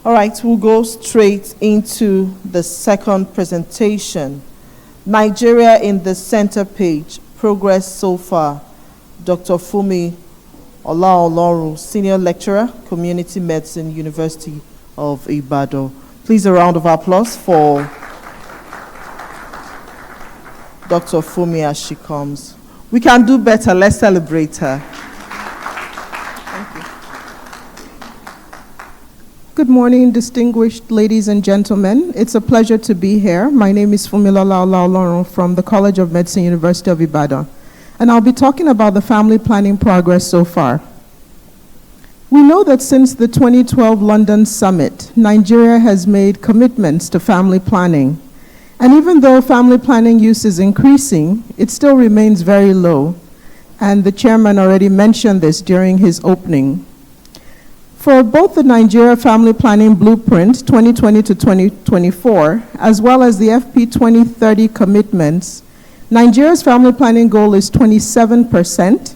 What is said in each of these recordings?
All right, we'll go straight into the second presentation. Nigeria in the center page, progress so far. Dr. Fumi Olaoloru, Senior Lecturer, Community Medicine, University of Ibadan. Please a round of applause for Dr. Fumi as she comes. We can do better, let's celebrate her. Good morning, distinguished ladies and gentlemen. It's a pleasure to be here. My name is Fumilola Olaoloru from the College of Medicine, University of Ibadan, and I'll be talking about the family planning progress so far. We know that since the 2012 London Summit, Nigeria has made commitments to family planning. And even though family planning use is increasing, it still remains very low. And the chairman already mentioned this during his opening. For both the Nigeria Family Planning Blueprint 2020 to 2024, as well as the FP 2030 commitments, Nigeria's family planning goal is 27%,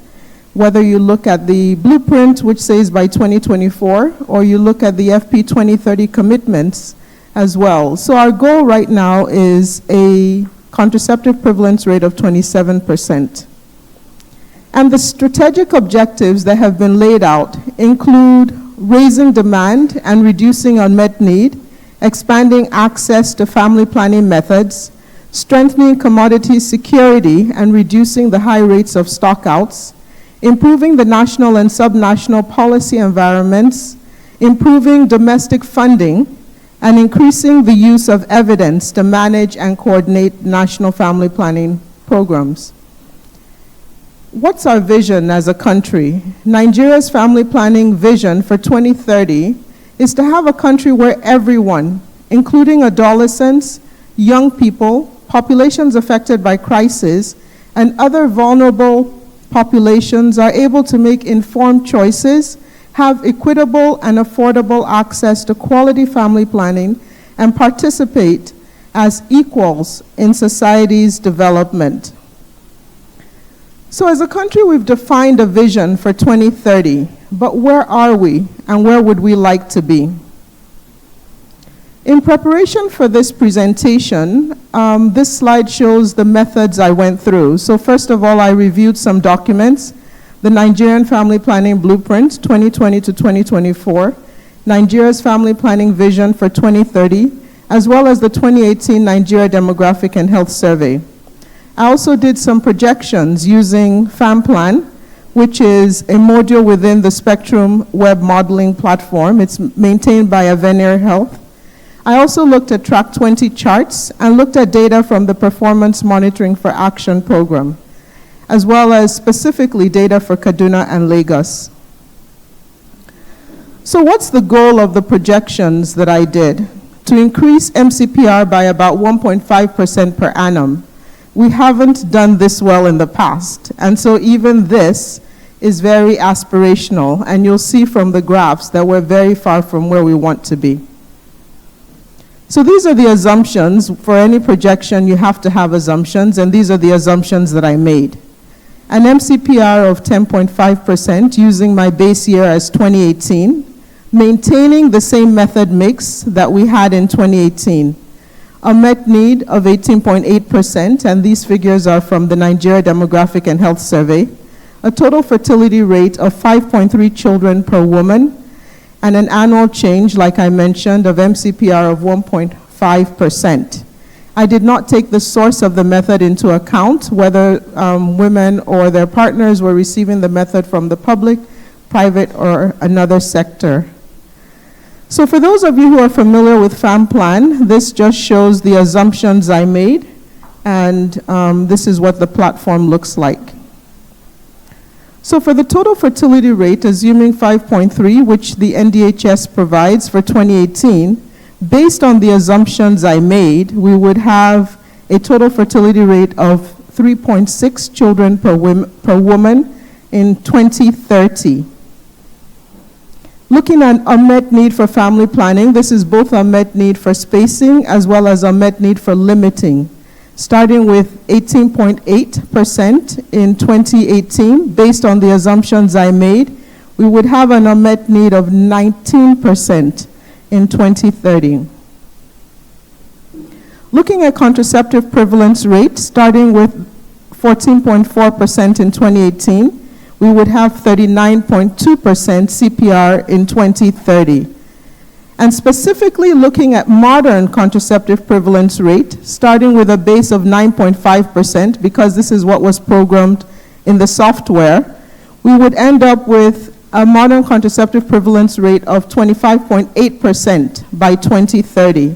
whether you look at the blueprint, which says by 2024, or you look at the FP 2030 commitments as well. So our goal right now is a contraceptive prevalence rate of 27%. And the strategic objectives that have been laid out include raising demand and reducing unmet need, expanding access to family planning methods, strengthening commodity security and reducing the high rates of stockouts, improving the national and subnational policy environments, improving domestic funding, and increasing the use of evidence to manage and coordinate national family planning programs. What's our vision as a country? Nigeria's family planning vision for 2030 is to have a country where everyone, including adolescents, young people, populations affected by crisis, and other vulnerable populations are able to make informed choices, have equitable and affordable access to quality family planning, and participate as equals in society's development. So as a country, we've defined a vision for 2030, but where are we and where would we like to be? In preparation for this presentation, this slide shows the methods I went through. So first of all, I reviewed some documents, the Nigerian Family Planning Blueprint 2020 to 2024, Nigeria's Family Planning Vision for 2030, as well as the 2018 Nigeria Demographic and Health Survey. I also did some projections using FamPlan, which is a module within the Spectrum web modeling platform. It's maintained by Avenir Health. I also looked at Track 20 charts and looked at data from the Performance Monitoring for Action program, as well as specifically data for Kaduna and Lagos. So what's the goal of the projections that I did? To increase MCPR by about 1.5% per annum. We haven't done this well in the past, and so even this is very aspirational, and you'll see from the graphs that we're very far from where we want to be. So these are the assumptions. For any projection, you have to have assumptions, and these are the assumptions that I made. An MCPR of 10.5% using my base year as 2018, maintaining the same method mix that we had in 2018. A met need of 18.8%, and these figures are from the Nigeria Demographic and Health Survey. A total fertility rate of 5.3 children per woman, and an annual change, like I mentioned, of MCPR of 1.5%. I did not take the source of the method into account, whether women or their partners were receiving the method from the public, private, or another sector. So for those of you who are familiar with FamPlan, this just shows the assumptions I made, and this is what the platform looks like. So for the total fertility rate, assuming 5.3, which the NDHS provides for 2018, based on the assumptions I made, we would have a total fertility rate of 3.6 children per woman in 2030. Looking at unmet need for family planning, this is both unmet need for spacing as well as unmet need for limiting. Starting with 18.8% in 2018, based on the assumptions I made, we would have an unmet need of 19% in 2030. Looking at contraceptive prevalence rate, starting with 14.4% in 2018, we would have 39.2% CPR in 2030. And specifically looking at modern contraceptive prevalence rate, starting with a base of 9.5%, because this is what was programmed in the software, we would end up with a modern contraceptive prevalence rate of 25.8% by 2030,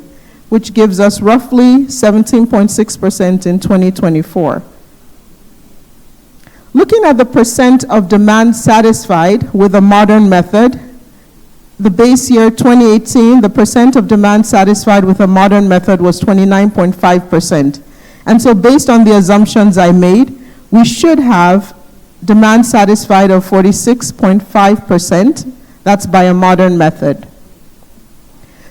which gives us roughly 17.6% in 2024. Looking at the percent of demand satisfied with a modern method, the base year 2018, the percent of demand satisfied with a modern method was 29.5%. And so based on the assumptions I made, we should have demand satisfied of 46.5%. That's by a modern method.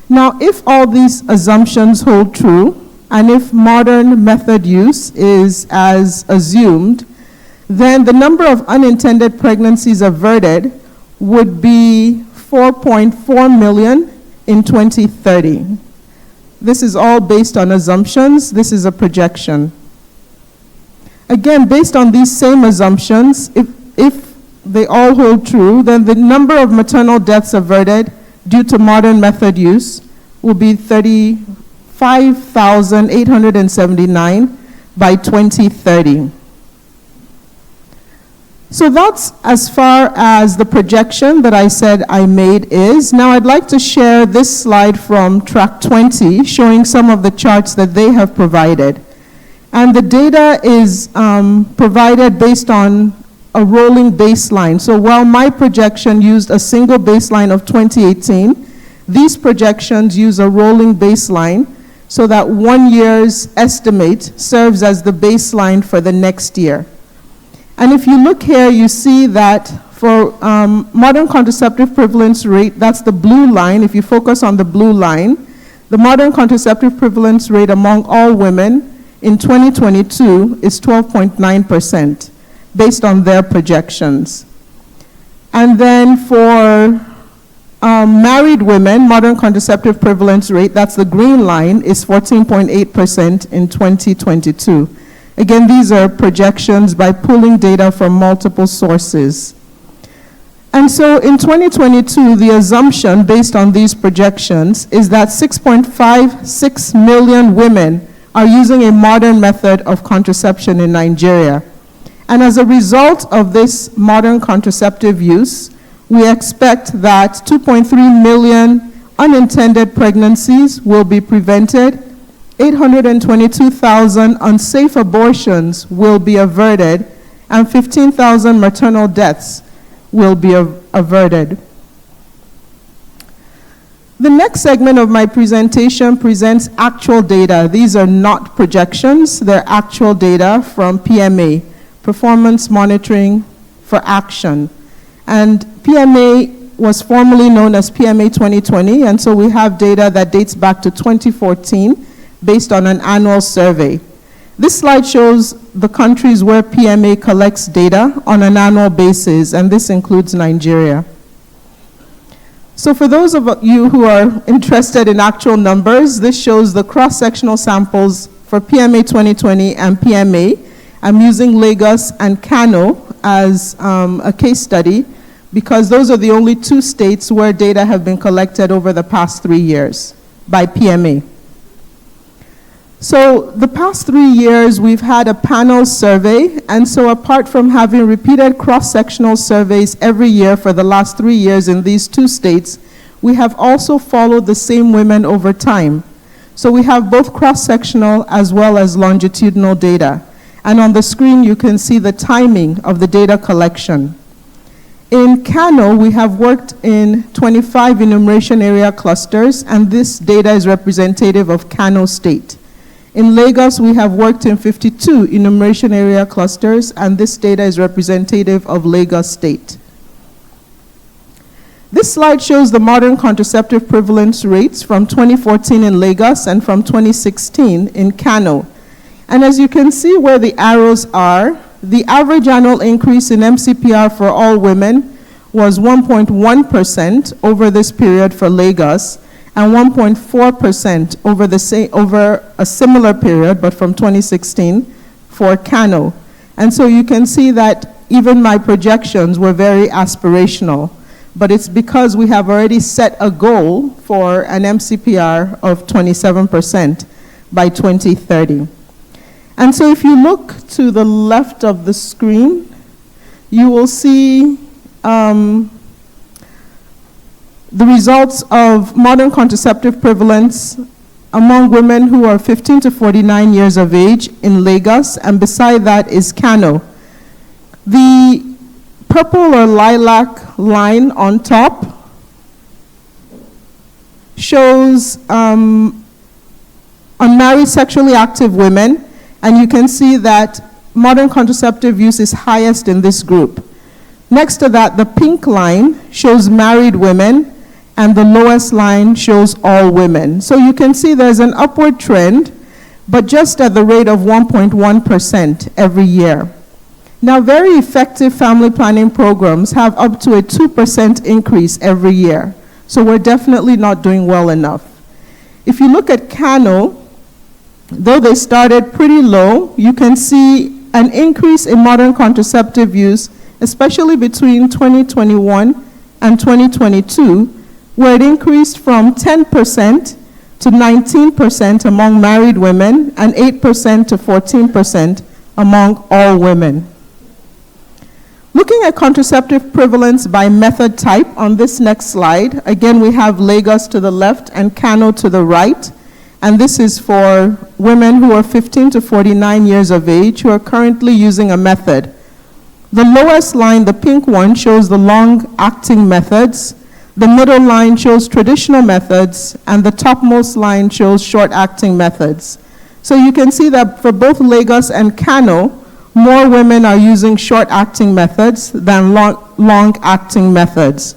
Now, if all these assumptions hold true, and if modern method use is as assumed, then the number of unintended pregnancies averted would be 4.4 million in 2030. This is all based on assumptions. This is a projection. Again, based on these same assumptions, if they all hold true, then the number of maternal deaths averted due to modern method use will be 35,879 by 2030. So that's as far as the projection that I said I made is. Now I'd like to share this slide from Track 20, showing some of the charts that they have provided. And the data is provided based on a rolling baseline. So while my projection used a single baseline of 2018, these projections use a rolling baseline so that 1 year's estimate serves as the baseline for the next year. And if you look here, you see that for modern contraceptive prevalence rate, that's the blue line. If you focus on the blue line, the modern contraceptive prevalence rate among all women in 2022 is 12.9% based on their projections. And then for married women, modern contraceptive prevalence rate, that's the green line, is 14.8% in 2022. Again, these are projections by pulling data from multiple sources. And so in 2022, the assumption based on these projections is that 6.56 million women are using a modern method of contraception in Nigeria. And as a result of this modern contraceptive use, we expect that 2.3 million unintended pregnancies will be prevented, 822,000 unsafe abortions will be averted, and 15,000 maternal deaths will be averted. The next segment of my presentation presents actual data. These are not projections, they're actual data from PMA, Performance Monitoring for Action. And PMA was formerly known as PMA 2020, and so we have data that dates back to 2014 based on an annual survey. This slide shows the countries where PMA collects data on an annual basis, and this includes Nigeria. So for those of you who are interested in actual numbers, this shows the cross-sectional samples for PMA 2020 and PMA. I'm using Lagos and Kano as a case study because those are the only two states where data have been collected over the past 3 years by PMA. So the past 3 years, we've had a panel survey, and so apart from having repeated cross-sectional surveys every year for the last 3 years in these two states, we have also followed the same women over time. So we have both cross-sectional as well as longitudinal data. And on the screen, you can see the timing of the data collection. In Kano, we have worked in 25 enumeration area clusters, and this data is representative of Kano State. In Lagos, we have worked in 52 enumeration area clusters, and this data is representative of Lagos State. This slide shows the modern contraceptive prevalence rates from 2014 in Lagos and from 2016 in Kano. And as you can see where the arrows are, the average annual increase in MCPR for all women was 1.1% over this period for Lagos, and 1.4% over a similar period, but from 2016 for Kano. And so you can see that even my projections were very aspirational, but it's because we have already set a goal for an MCPR of 27% by 2030. And so if you look to the left of the screen, you will see the results of modern contraceptive prevalence among women who are 15 to 49 years of age in Lagos, and beside that is Kano. The purple or lilac line on top shows unmarried sexually active women, and you can see that modern contraceptive use is highest in this group. Next to that, the pink line shows married women, and the lowest line shows all women. So you can see there's an upward trend, but just at the rate of 1.1% every year. Now, very effective family planning programs have up to a 2% increase every year. So we're definitely not doing well enough. If you look at Kano, though they started pretty low, you can see an increase in modern contraceptive use, especially between 2021 and 2022, where it increased from 10% to 19% among married women and 8% to 14% among all women. Looking at contraceptive prevalence by method type on this next slide, again we have Lagos to the left and Kano to the right, and this is for women who are 15 to 49 years of age who are currently using a method. The lowest line, the pink one, shows the long-acting methods. The middle line shows traditional methods, and the topmost line shows short-acting methods. So you can see that for both Lagos and Kano, more women are using short-acting methods than long-acting methods.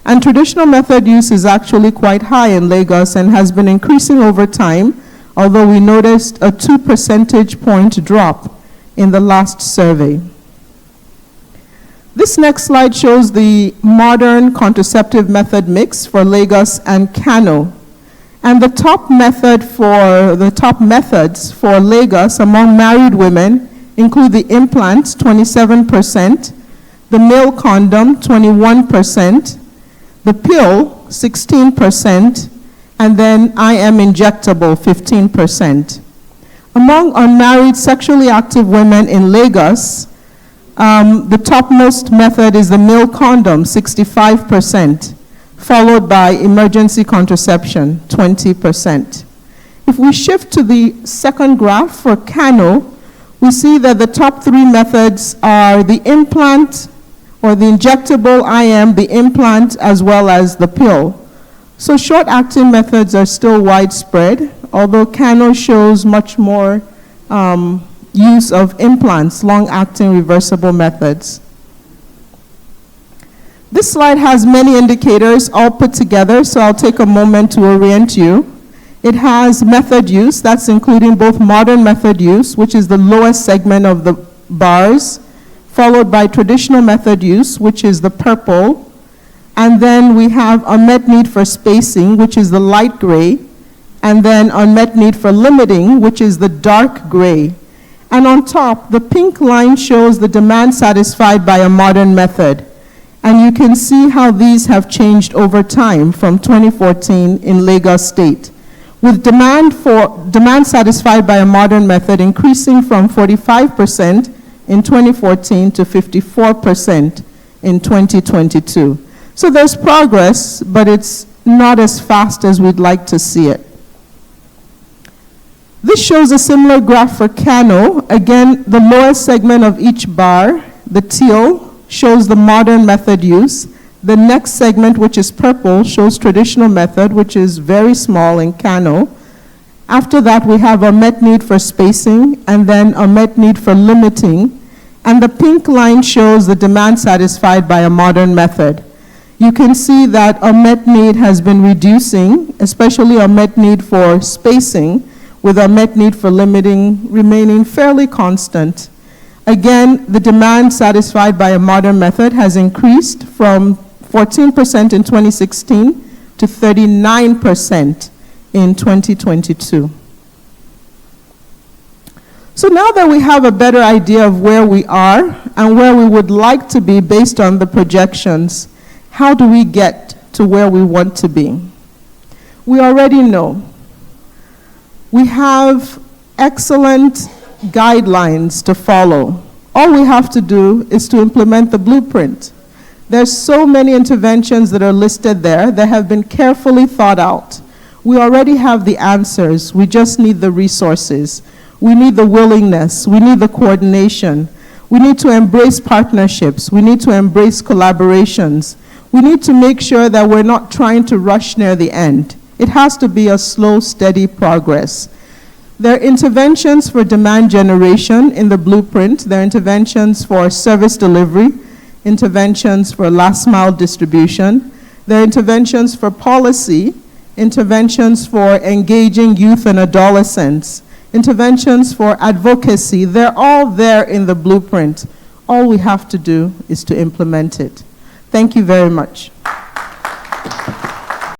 And traditional method use is actually quite high in Lagos and has been increasing over time, although we noticed a 2 percentage point drop in the last survey. This next slide shows the modern contraceptive method mix for Lagos and Kano. And the top methods for Lagos among married women include the implants, 27%, the male condom, 21%, the pill, 16%, and then IM injectable, 15%. Among unmarried sexually active women in Lagos, the topmost method is the male condom, 65%, followed by emergency contraception, 20%. If we shift to the second graph for Kano, we see that the top three methods are the implant or the injectable IM, the implant, as well as the pill. So short-acting methods are still widespread, although Kano shows much more use of implants, long-acting reversible methods. This slide has many indicators all put together, so I'll take a moment to orient you. It has method use, that's including both modern method use, which is the lowest segment of the bars, followed by traditional method use, which is the purple, and then we have unmet need for spacing, which is the light gray, and then unmet need for limiting, which is the dark gray. And on top, the pink line shows the demand satisfied by a modern method. And you can see how these have changed over time from 2014 in Lagos State, with demand satisfied by a modern method increasing from 45% in 2014 to 54% in 2022. So there's progress, but it's not as fast as we'd like to see it. This shows a similar graph for Kano. Again, the lowest segment of each bar, the teal, shows the modern method use. The next segment, which is purple, shows traditional method, which is very small in Kano. After that, we have unmet need for spacing, and then unmet need for limiting. And the pink line shows the demand satisfied by a modern method. You can see that unmet need has been reducing, especially unmet need for spacing, with unmet need for limiting remaining fairly constant. Again, the demand satisfied by a modern method has increased from 14% in 2016 to 39% in 2022. So now that we have a better idea of where we are and where we would like to be based on the projections, how do we get to where we want to be? We already know. We have excellent guidelines to follow. All we have to do is to implement the blueprint. There's so many interventions that are listed there that have been carefully thought out. We already have the answers. We just need the resources. We need the willingness. We need the coordination. We need to embrace partnerships. We need to embrace collaborations. We need to make sure that we're not trying to rush near the end. It has to be a slow, steady progress. There are interventions for demand generation in the blueprint. There are interventions for service delivery, interventions for last mile distribution. There are interventions for policy, interventions for engaging youth and adolescents, interventions for advocacy. They're all there in the blueprint. All we have to do is to implement it. Thank you very much.